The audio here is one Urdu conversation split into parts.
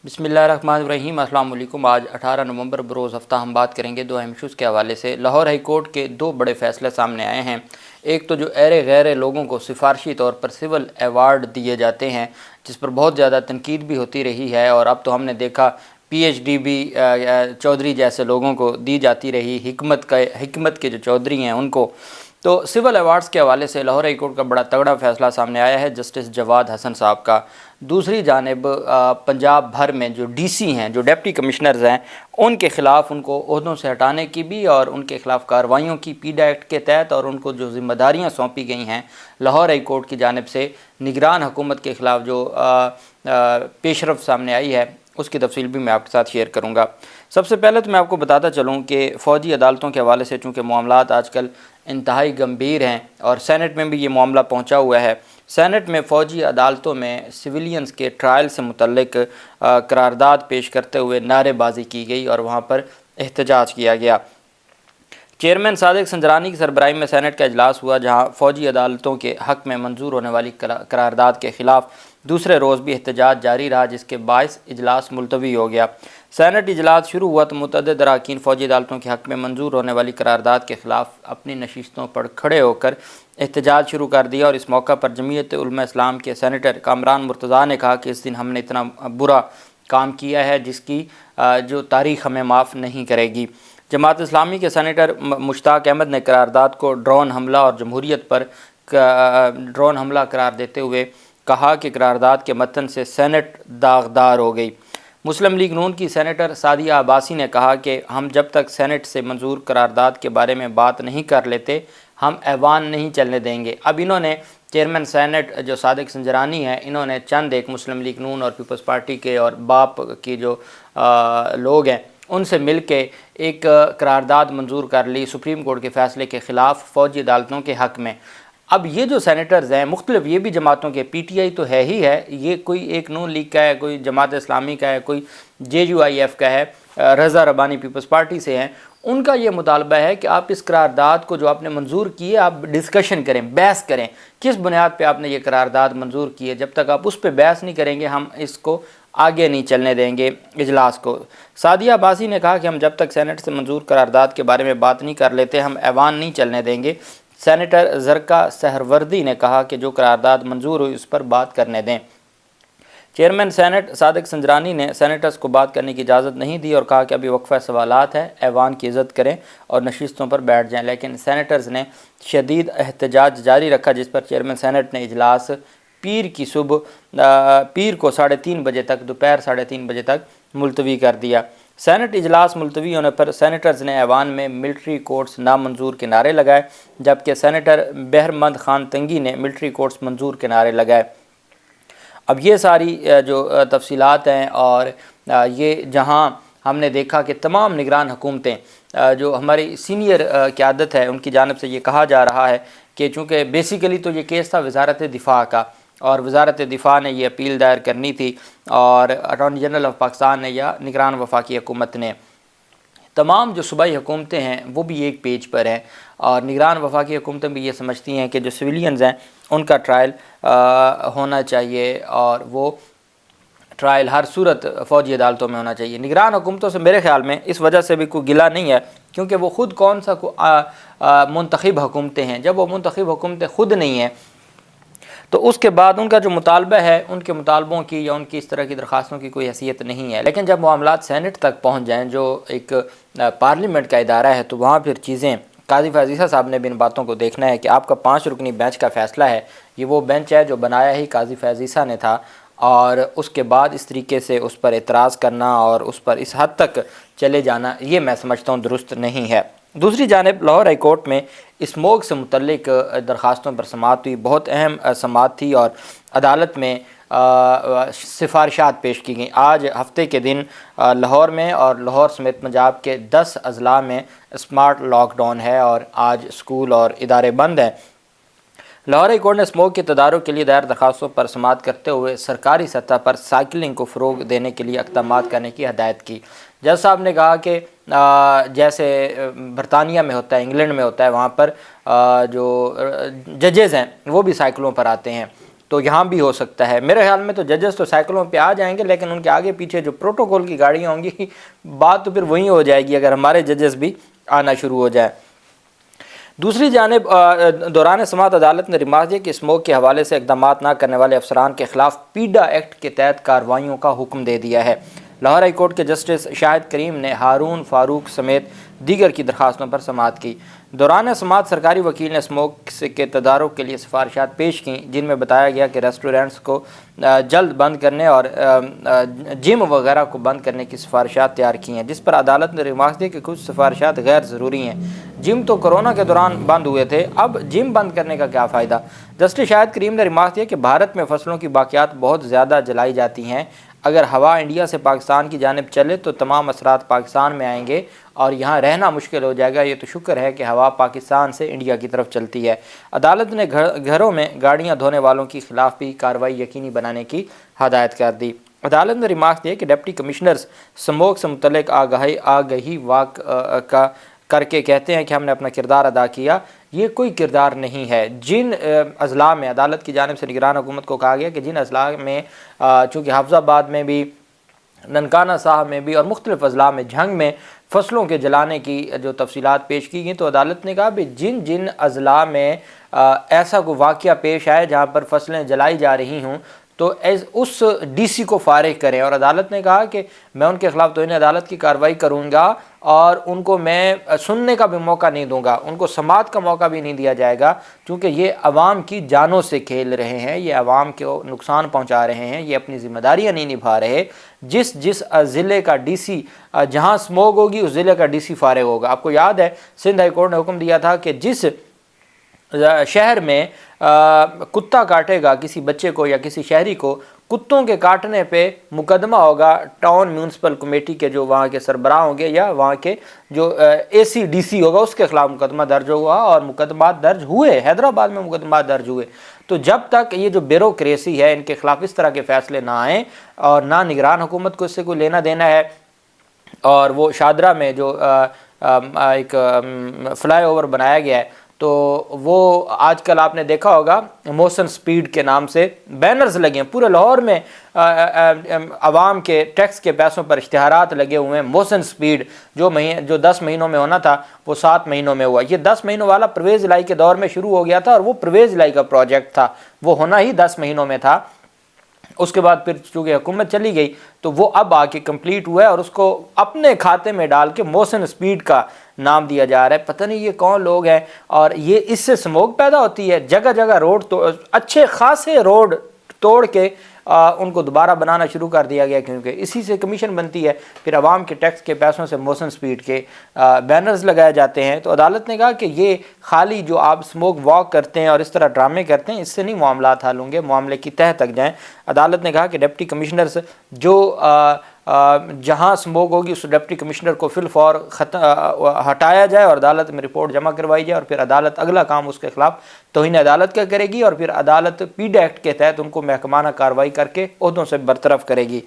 بسم اللہ الرحمن الرحیم۔ السلام علیکم۔ آج 18 نومبر بروز ہفتہ ہم بات کریں گے دو اہم ایشوز کے حوالے سے۔ لاہور ہائی کورٹ کے دو بڑے فیصلے سامنے آئے ہیں۔ ایک تو جو غیر لوگوں کو سفارشی طور پر سول ایوارڈ دیے جاتے ہیں، جس پر بہت زیادہ تنقید بھی ہوتی رہی ہے، اور اب تو ہم نے دیکھا پی ایچ ڈی بھی چودھری جیسے لوگوں کو دی جاتی رہی، حکمت کے جو چودھری ہیں ان کو۔ تو سول ایوارڈز کے حوالے سے لاہور ہائی کورٹ کا بڑا تگڑا فیصلہ سامنے آیا ہے جسٹس جواد حسن صاحب کا۔ دوسری جانب پنجاب بھر میں جو ڈی سی ہیں، جو ڈپٹی کمشنرز ہیں، ان کے خلاف ان کو عہدوں سے ہٹانے کی بھی اور ان کے خلاف کارروائیوں کی پیڈا ایکٹ کے تحت، اور ان کو جو ذمہ داریاں سونپی گئی ہیں لاہور ہائی کورٹ کی جانب سے نگران حکومت کے خلاف جو پیش رفت سامنے آئی ہے، اس کی تفصیل بھی میں آپ کے ساتھ شیئر کروں گا۔ سب سے پہلے تو میں آپ کو بتاتا چلوں کہ فوجی عدالتوں کے حوالے سے چونکہ معاملات آج کل انتہائی گمبھیر ہیں اور سینٹ میں بھی یہ معاملہ پہنچا ہوا ہے۔ سینٹ میں فوجی عدالتوں میں سویلینز کے ٹرائل سے متعلق قرارداد پیش کرتے ہوئے نعرے بازی کی گئی اور وہاں پر احتجاج کیا گیا۔ چیئرمین صادق سنجرانی کی سربراہی میں سینٹ کا اجلاس ہوا، جہاں فوجی عدالتوں کے حق میں منظور ہونے والی قرارداد کے خلاف دوسرے روز بھی احتجاج جاری رہا، جس کے باعث اجلاس ملتوی ہو گیا۔ سینٹ اجلاس شروع ہوا تو متعدد اراکین فوجی عدالتوں کے حق میں منظور ہونے والی قرارداد کے خلاف اپنی نشستوں پر کھڑے ہو کر احتجاج شروع کر دیا، اور اس موقع پر جمعیت علماء اسلام کے سینیٹر کامران مرتضیٰ نے کہا کہ اس دن ہم نے اتنا برا کام کیا ہے جس کی جو تاریخ ہمیں معاف نہیں کرے گی۔ جماعت اسلامی کے سینیٹر مشتاق احمد نے قرارداد کو ڈرون حملہ اور جمہوریت پر ڈرون حملہ قرار دیتے ہوئے کہا کہ قرارداد کے متن سے سینٹ داغدار ہو گئی۔ مسلم لیگ نون کی سینیٹر سعدیہ عباسی نے کہا کہ ہم جب تک سینٹ سے منظور قرارداد کے بارے میں بات نہیں کر لیتے ہم ایوان نہیں چلنے دیں گے۔ اب انہوں نے چیئرمین سینٹ جو صادق سنجرانی ہیں، انہوں نے چند ایک مسلم لیگ نون اور پیپلز پارٹی کے اور باپ کی جو لوگ ہیں ان سے مل کے ایک قرارداد منظور کر لی سپریم کورٹ کے فیصلے کے خلاف فوجی عدالتوں کے حق میں۔ اب یہ جو سینیٹرز ہیں مختلف، یہ بھی جماعتوں کے، پی ٹی آئی تو ہے ہی ہے، یہ کوئی ایک نون لیگ کا ہے، کوئی جماعت اسلامی کا ہے، کوئی جے یو آئی ایف کا ہے، رضا ربانی پیپلز پارٹی سے ہیں، ان کا یہ مطالبہ ہے کہ آپ اس قرارداد کو جو آپ نے منظور کی ہے آپ ڈسکشن کریں، بحث کریں، کس بنیاد پہ آپ نے یہ قرارداد منظور کی ہے۔ جب تک آپ اس پہ بحث نہیں کریں گے ہم اس کو آگے نہیں چلنے دیں گے اجلاس کو۔ سعدیہ عباسی نے کہا کہ ہم جب تک سینٹ سے منظور قرارداد کے بارے میں بات نہیں کر لیتے ہم ایوان نہیں چلنے دیں گے۔ سینیٹر زرکا سہروردی نے کہا کہ جو قرارداد منظور ہوئی اس پر بات کرنے دیں۔ چیئرمین سینٹ صادق سنجرانی نے سینیٹرز کو بات کرنے کی اجازت نہیں دی اور کہا کہ ابھی وقفہ سوالات ہے، ایوان کی عزت کریں اور نشستوں پر بیٹھ جائیں، لیکن سینیٹرز نے شدید احتجاج جاری رکھا، جس پر چیئرمین سینٹ نے اجلاس پیر کو 3:30 بجے تک، دوپہر 3:30 بجے تک ملتوی کر دیا۔ سینٹ اجلاس ملتوی ہونے پر سینیٹرز نے ایوان میں ملٹری کورٹس نامنظور کے نعرے لگائے، جبکہ سینیٹر بہرمند خان تنگی نے ملٹری کورٹس منظور کے نعرے لگائے۔ اب یہ ساری جو تفصیلات ہیں، اور یہ جہاں ہم نے دیکھا کہ تمام نگران حکومتیں جو ہماری سینئر قیادت ہے ان کی جانب سے یہ کہا جا رہا ہے کہ چونکہ بیسیکلی تو یہ کیس تھا وزارت دفاع کا، اور وزارت دفاع نے یہ اپیل دائر کرنی تھی، اور اٹارنی جنرل آف پاکستان نے یا نگران وفاقی حکومت نے۔ تمام جو صوبائی حکومتیں ہیں وہ بھی ایک پیج پر ہیں، اور نگران وفاقی حکومتیں بھی یہ سمجھتی ہیں کہ جو سویلینز ہیں ان کا ٹرائل ہونا چاہیے، اور وہ ٹرائل ہر صورت فوجی عدالتوں میں ہونا چاہیے۔ نگران حکومتوں سے میرے خیال میں اس وجہ سے بھی کوئی گلہ نہیں ہے کیونکہ وہ خود کون سا منتخب حکومتیں ہیں۔ جب وہ منتخب حکومتیں خود نہیں ہیں تو اس کے بعد ان کا جو مطالبہ ہے ان کے مطالبوں کی یا ان کی اس طرح کی درخواستوں کی کوئی حیثیت نہیں ہے، لیکن جب معاملات سینٹ تک پہنچ جائیں جو ایک پارلیمنٹ کا ادارہ ہے تو وہاں پھر چیزیں، قاضی فیاض عیسیٰ صاحب نے بھی ان باتوں کو دیکھنا ہے کہ آپ کا 5 رکنی بینچ کا فیصلہ ہے، یہ وہ بینچ ہے جو بنایا ہی قاضی فیاض عیسیٰ نے تھا، اور اس کے بعد اس طریقے سے اس پر اعتراض کرنا اور اس پر اس حد تک چلے جانا یہ میں سمجھتا ہوں درست نہیں ہے۔ دوسری جانب لاہور ہائی کورٹ میں اسموگ سے متعلق درخواستوں پر سماعت ہوئی، بہت اہم سماعت تھی، اور عدالت میں سفارشات پیش کی گئیں۔ آج ہفتے کے دن لاہور میں اور لاہور سمیت پنجاب کے 10 اضلاع میں اسمارٹ لاک ڈاؤن ہے، اور آج اسکول اور ادارے بند ہیں۔ لاہور ہائی کورٹ نے اسموگ کے تدارک کے لیے دائر درخواستوں پر سماعت کرتے ہوئے سرکاری سطح پر سائیکلنگ کو فروغ دینے کے لیے اقدامات کرنے کی ہدایت کی۔ جج صاحب نے کہا کہ جیسے برطانیہ میں ہوتا ہے، انگلینڈ میں ہوتا ہے، وہاں پر جو ججز ہیں وہ بھی سائیکلوں پر آتے ہیں، تو یہاں بھی ہو سکتا ہے۔ میرے خیال میں تو ججز تو سائیکلوں پہ آ جائیں گے، لیکن ان کے آگے پیچھے جو پروٹوکول کی گاڑیاں ہوں گی بات تو پھر وہیں ہو جائے گی اگر ہمارے ججز بھی آنا شروع ہو جائے۔ دوسری جانب دوران سماعت عدالت نے ریمارک دیا کہ اسموگ کے حوالے سے اقدامات نہ کرنے والے افسران کے خلاف پیڈا ایکٹ کے تحت کارروائیوں کا حکم دے دیا ہے۔ لاہور ہائی کورٹ کے جسٹس شاہد کریم نے ہارون فاروق سمیت دیگر کی درخواستوں پر سماعت کی۔ دوران سماعت سرکاری وکیل نے اسموگ کے تدارک کے لیے سفارشات پیش کیں، جن میں بتایا گیا کہ ریسٹورینٹس کو جلد بند کرنے اور جم وغیرہ کو بند کرنے کی سفارشات تیار کی ہیں، جس پر عدالت نے ریمارک دیا کہ کچھ سفارشات غیر ضروری ہیں۔ جم تو کورونا کے دوران بند ہوئے تھے، اب جم بند کرنے کا کیا فائدہ؟ جسٹس شاہد کریم نے ریمارک دیا کہ بھارت میں فصلوں کی باقیات بہت زیادہ جلائی جاتی ہیں، اگر ہوا انڈیا سے پاکستان کی جانب چلے تو تمام اثرات پاکستان میں آئیں گے اور یہاں رہنا مشکل ہو جائے گا۔ یہ تو شکر ہے کہ ہوا پاکستان سے انڈیا کی طرف چلتی ہے۔ عدالت نے گھروں میں گاڑیاں دھونے والوں کے خلاف بھی کارروائی یقینی بنانے کی ہدایت کر دی۔ عدالت نے ریمارک دیا کہ ڈپٹی کمشنرز اسموگ سے متعلق آگہی کا کر کے کہتے ہیں کہ ہم نے اپنا کردار ادا کیا، یہ کوئی کردار نہیں ہے۔ جن اضلاع میں عدالت کی جانب سے نگران حکومت کو کہا گیا کہ جن اضلاع میں چونکہ حافظ آباد میں بھی، ننکانہ صاحب میں بھی اور مختلف اضلاع میں جھنگ میں فصلوں کے جلانے کی جو تفصیلات پیش کی گئیں، تو عدالت نے کہا کہ جن اضلاع میں ایسا کوئی واقعہ پیش آئے جہاں پر فصلیں جلائی جا رہی ہوں تو اس ڈی سی کو فارغ کریں، اور عدالت نے کہا کہ میں ان کے خلاف توہین عدالت کی کارروائی کروں گا اور ان کو میں سننے کا بھی موقع نہیں دوں گا، ان کو سماعت کا موقع بھی نہیں دیا جائے گا، کیونکہ یہ عوام کی جانوں سے کھیل رہے ہیں، یہ عوام کو نقصان پہنچا رہے ہیں، یہ اپنی ذمہ داریاں نہیں نبھا رہے۔ جس ضلع کا ڈی سی جہاں اسموگ ہوگی اس ضلع کا ڈی سی فارغ ہوگا۔ آپ کو یاد ہے سندھ ہائی کورٹ نے حکم دیا تھا کہ جس شہر میں کتا کاٹے گا کسی بچے کو یا کسی شہری کو، کتوں کے کاٹنے پہ مقدمہ ہوگا ٹاؤن میونسپل کمیٹی کے جو وہاں کے سربراہ ہوں گے یا وہاں کے جو اے سی ڈی سی ہوگا اس کے خلاف مقدمہ درج ہوا، اور مقدمات درج ہوئے، حیدرآباد میں مقدمات درج ہوئے۔ تو جب تک یہ جو بیوروکریسی ہے ان کے خلاف اس طرح کے فیصلے نہ آئیں اور نہ نگران حکومت کو اس سے کوئی لینا دینا ہے، اور وہ شادرہ میں جو ایک فلائی اوور بنایا گیا ہے تو وہ آج کل آپ نے دیکھا ہوگا موشن سپیڈ کے نام سے بینرز لگے ہیں پورے لاہور میں، عوام کے ٹیکس کے پیسوں پر اشتہارات لگے ہوئے ہیں۔ موشن سپیڈ جو 10 مہینوں میں ہونا تھا وہ 7 مہینوں میں ہوا۔ یہ 10 مہینوں والا پرویز الہی کے دور میں شروع ہو گیا تھا، اور وہ پرویز الہی کا پروجیکٹ تھا، وہ ہونا ہی 10 مہینوں میں تھا۔ اس کے بعد پھر چونکہ حکومت چلی گئی تو وہ اب آ کے کمپلیٹ ہوا ہے، اور اس کو اپنے کھاتے میں ڈال کے موشن سپیڈ کا نام دیا جا رہا ہے۔ پتہ نہیں یہ کون لوگ ہیں، اور یہ اس سے اسموگ پیدا ہوتی ہے۔ جگہ جگہ روڈ اچھے خاصے روڈ توڑ کے ان کو دوبارہ بنانا شروع کر دیا گیا، کیونکہ اسی سے کمیشن بنتی ہے، پھر عوام کے ٹیکس کے پیسوں سے موشن سپیڈ کے بینرز لگائے جاتے ہیں۔ تو عدالت نے کہا کہ یہ خالی جو آپ اسموگ واک کرتے ہیں اور اس طرح ڈرامے کرتے ہیں، اس سے نہیں معاملات حل ہوں گے، معاملے کی تہہ تک جائیں۔ عدالت نے کہا کہ ڈپٹی کمشنرز جو جہاں اسموگ ہوگی اس ڈپٹی کمشنر کو فی الفور ہٹایا جائے اور عدالت میں رپورٹ جمع کروائی جائے، اور پھر عدالت اگلا کام اس کے خلاف توہین عدالت کا کرے گی، اور پھر عدالت پیڈا ایکٹ کے تحت ان کو محکمانہ کارروائی کر کے عہدوں سے برطرف کرے گی۔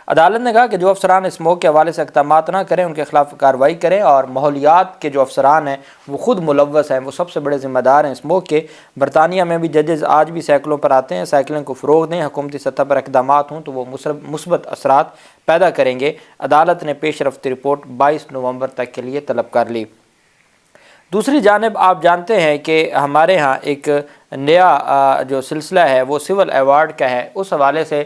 عدالت نے کہا کہ جو افسران اسموگ کے حوالے سے اقدامات نہ کریں ان کے خلاف کارروائی کریں، اور ماحولیات کے جو افسران ہیں وہ خود ملوث ہیں، وہ سب سے بڑے ذمہ دار ہیں اسموگ کے۔ برطانیہ میں بھی ججز آج بھی سائیکلوں پر آتے ہیں، سائیکلنگ کو فروغ دیں، حکومتی سطح پر اقدامات ہوں تو وہ مثبت اثرات پیدا کریں گے۔ عدالت نے پیش رفت رپورٹ 22 نومبر تک کے لیے طلب کر لی۔ دوسری جانب آپ جانتے ہیں کہ ہمارے ہاں ایک نیا جو سلسلہ ہے وہ سول ایوارڈ کا ہے، اس حوالے سے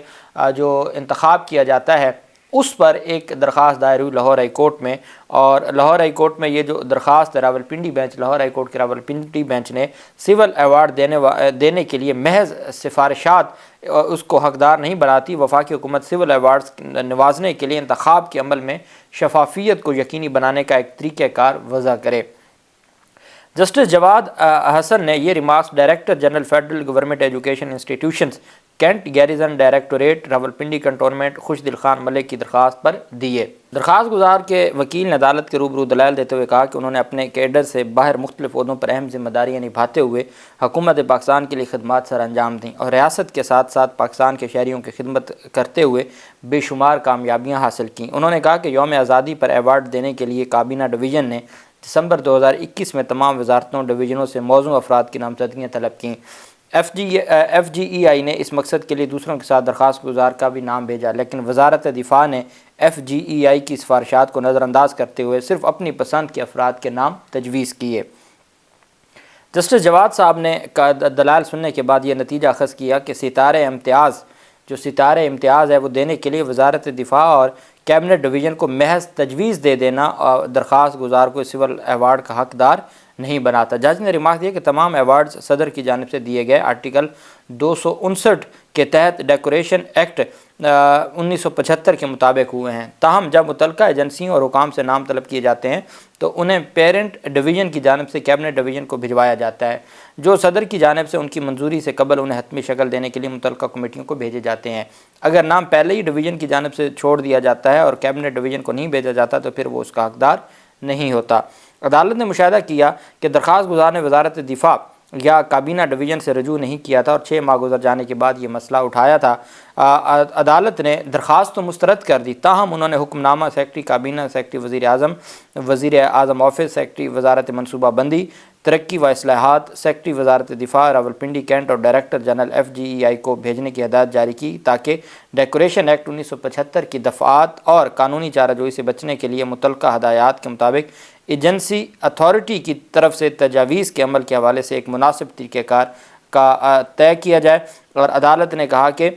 جو انتخاب کیا جاتا ہے اس پر ایک درخواست دائر ہوئی لاہور ہائی کورٹ میں، اور لاہور ہائی کورٹ میں یہ جو درخواست Rawalpindi bench, Lahore high court کے راولپنڈی بینچ نے سول ایوارڈ دینے کے لیے محض سفارشات اس کو حقدار نہیں بناتی، وفاقی حکومت سول ایوارڈز نوازنے کے لیے انتخاب کے عمل میں شفافیت کو یقینی بنانے کا ایک طریقہ کار وضع کرے۔ جسٹس جواد حسن نے یہ remarks director general federal government education institutions cantt garrison directorate Rawalpindi cantonment Khush Dil Khan ملک کی درخواست پر دیے۔ درخواست گزار کے وکیل نے عدالت کے روبرو دلائل دیتے ہوئے کہا کہ انہوں نے اپنے کیڈر سے باہر مختلف عہدوں پر اہم ذمہ داریاں نبھاتے ہوئے حکومت پاکستان کے لیے خدمات سر انجام دیں، اور ریاست کے ساتھ ساتھ پاکستان کے شہریوں کی خدمت کرتے ہوئے بے شمار کامیابیاں حاصل کیں۔ انہوں نے کہا کہ یوم آزادی پر ایوارڈ دینے کے لیے کابینہ ڈویژن نے دسمبر 2021 میں تمام وزارتوں ڈویژنوں سے موزوں افراد کی نامزدگیاں طلب کیں۔ ایف جی ای آئی نے اس مقصد کے لیے دوسروں کے ساتھ درخواست گزار کا بھی نام بھیجا، لیکن وزارت دفاع نے ایف جی ای آئی کی سفارشات کو نظر انداز کرتے ہوئے صرف اپنی پسند کے افراد کے نام تجویز کیے۔ جسٹس جواد صاحب نے دلائل سننے کے بعد یہ نتیجہ اخذ کیا کہ ستارہ امتیاز ہے وہ دینے کے لیے وزارت دفاع اور کیبنٹ ڈویژن کو محض تجویز دے دینا اور درخواست گزار کو سول ایوارڈ کا حقدار نہیں بناتا۔ جج نے ریمارک دیا کہ تمام ایوارڈز صدر کی جانب سے دیے گئے آرٹیکل 259 کے تحت ڈیکوریشن ایکٹ 1975 کے مطابق ہوئے ہیں، تاہم جب متعلقہ ایجنسیوں اور حکام سے نام طلب کیے جاتے ہیں تو انہیں پیرنٹ ڈویژن کی جانب سے کیبنٹ ڈویژن کو بھجوایا جاتا ہے، جو صدر کی جانب سے ان کی منظوری سے قبل انہیں حتمی شکل دینے کے لیے متعلقہ کمیٹیوں کو بھیجے جاتے ہیں۔ اگر نام پہلے ہی ڈویژن کی جانب سے چھوڑ دیا جاتا ہے اور کیبنٹ ڈویژن کو نہیں بھیجا جاتا تو پھر وہ اس کا حقدار نہیں ہوتا۔ عدالت نے مشاہدہ کیا کہ درخواست گزار نے وزارت دفاع یا کابینہ ڈویژن سے رجوع نہیں کیا تھا اور 6 ماہ گزر جانے کے بعد یہ مسئلہ اٹھایا تھا۔ عدالت نے درخواست تو مسترد کر دی، تاہم انہوں نے حکم نامہ سیکرٹری کابینہ، سیکرٹری وزیر اعظم آفس، سیکرٹری وزارت منصوبہ بندی، ترقی و اصلاحات، سیکرٹری وزارت دفاع راولپنڈی کینٹ اور ڈائریکٹر جنرل ایف جی ای آئی کو بھیجنے کی ہدایت جاری کی تاکہ ڈیکوریشن ایکٹ 1975 کی دفعات اور قانونی چارہ جوئی سے بچنے کے لیے متعلقہ ہدایات کے مطابق ایجنسی اتھارٹی کی طرف سے تجاویز کے عمل کے حوالے سے ایک مناسب طریقہ کار کا طے کیا جائے۔ اور عدالت نے کہا کہ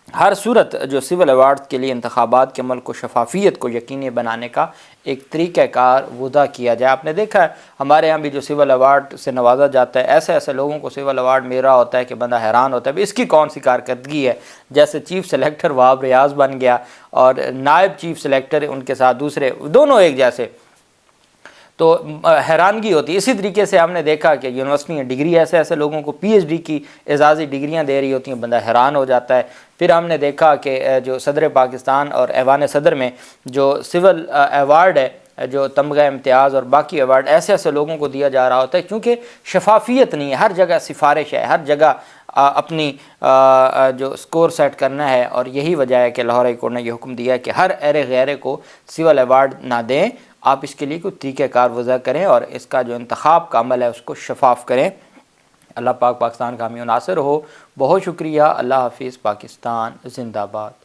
ہر صورت جو سول ایوارڈ کے لیے انتخابات کے عمل کو شفافیت کو یقینی بنانے کا ایک طریقہ کار وضع کیا جائے۔ آپ نے دیکھا ہے ہمارے ہاں بھی جو سول ایوارڈ سے نوازا جاتا ہے، ایسے لوگوں کو سول ایوارڈ مل رہا ہوتا ہے کہ بندہ حیران ہوتا ہے اس کی کون سی کارکردگی ہے۔ جیسے چیف سلیکٹر وہاب ریاض بن گیا اور نائب چیف سلیکٹر ان کے ساتھ دوسرے دونوں ایک جیسے، تو حیرانگی ہوتی ہے۔ اسی طریقے سے ہم نے دیکھا کہ یونیورسٹیاں ڈگری ایسے لوگوں کو پی ایچ ڈی کی اعزازی ڈگریاں دے رہی ہوتی ہیں، بندہ حیران ہو جاتا ہے۔ پھر ہم نے دیکھا کہ جو صدر پاکستان اور ایوان صدر میں جو سول ایوارڈ ہے، جو تمغہ امتیاز اور باقی ایوارڈ ایسے لوگوں کو دیا جا رہا ہوتا ہے، کیونکہ شفافیت نہیں ہے، ہر جگہ سفارش ہے، ہر جگہ اپنی جو سکور سیٹ کرنا ہے، اور یہی وجہ ہے کہ لاہور ہائی کورٹ نے یہ حکم دیا ہے کہ ہر غیرے کو سول ایوارڈ نہ دیں۔ آپ اس کے لیے کوئی طریقہ کار وضع کریں اور اس کا جو انتخاب کا عمل ہے اس کو شفاف کریں۔ اللہ پاک پاکستان کا حامی و ناصر ہو۔ بہت شکریہ۔ اللہ حافظ۔ پاکستان زندہ باد۔